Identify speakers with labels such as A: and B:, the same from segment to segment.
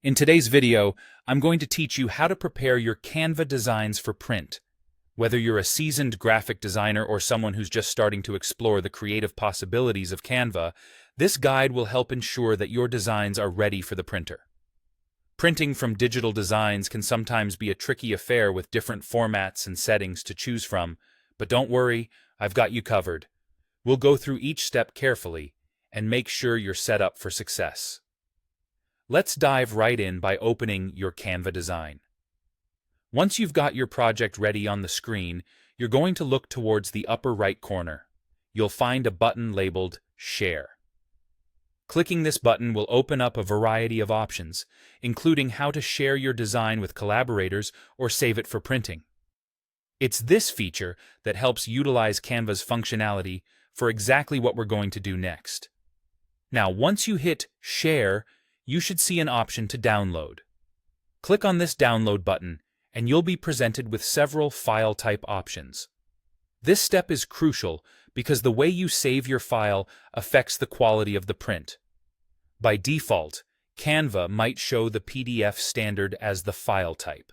A: In today's video, I'm going to teach you how to prepare your Canva designs for print. Whether you're a seasoned graphic designer or someone who's just starting to explore the creative possibilities of Canva, this guide will help ensure that your designs are ready for the printer. Printing from digital designs can sometimes be a tricky affair with different formats and settings to choose from, but don't worry, I've got you covered. We'll go through each step carefully and make sure you're set up for success. Let's dive right in by opening your Canva design. Once you've got your project ready on the screen, you're going to look towards the upper right corner. You'll find a button labeled Share. Clicking this button will open up a variety of options, including how to share your design with collaborators or save it for printing. It's this feature that helps utilize Canva's functionality for exactly what we're going to do next. Now, once you hit Share, you should see an option to download. Click on this download button, and you'll be presented with several file type options. This step is crucial because the way you save your file affects the quality of the print. By default, Canva might show the PDF standard as the file type.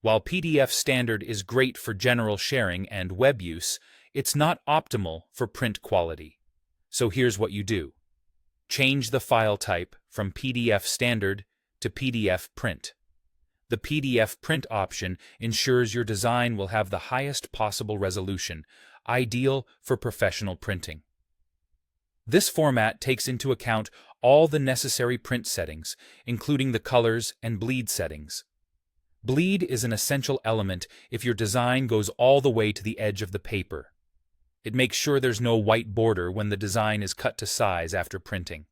A: While PDF standard is great for general sharing and web use, it's not optimal for print quality. So here's what you do. Change the file type from PDF standard to PDF print. The PDF print option ensures your design will have the highest possible resolution, ideal for professional printing. This format takes into account all the necessary print settings, including the colors and bleed settings. Bleed is an essential element if your design goes all the way to the edge of the paper. It makes sure there's no white border when the design is cut to size after printing.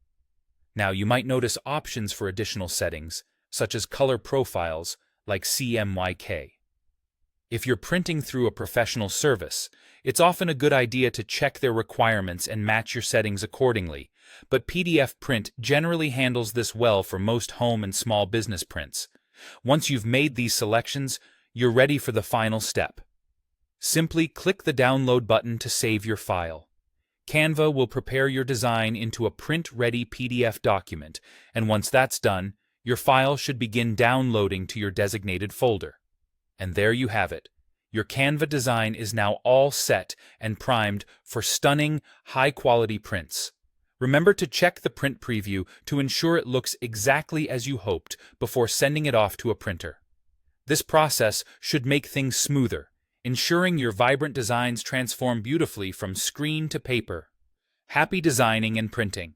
A: Now, you might notice options for additional settings, such as color profiles like CMYK. If you're printing through a professional service, it's often a good idea to check their requirements and match your settings accordingly, but PDF print generally handles this well for most home and small business prints. Once you've made these selections, you're ready for the final step. Simply click the download button to save your file. Canva will prepare your design into a print-ready PDF document, and once that's done, your file should begin downloading to your designated folder. And there you have it. Your Canva design is now all set and primed for stunning, high-quality prints. Remember to check the print preview to ensure it looks exactly as you hoped before sending it off to a printer. This process should make things smoother, ensuring your vibrant designs transform beautifully from screen to paper. Happy designing and printing!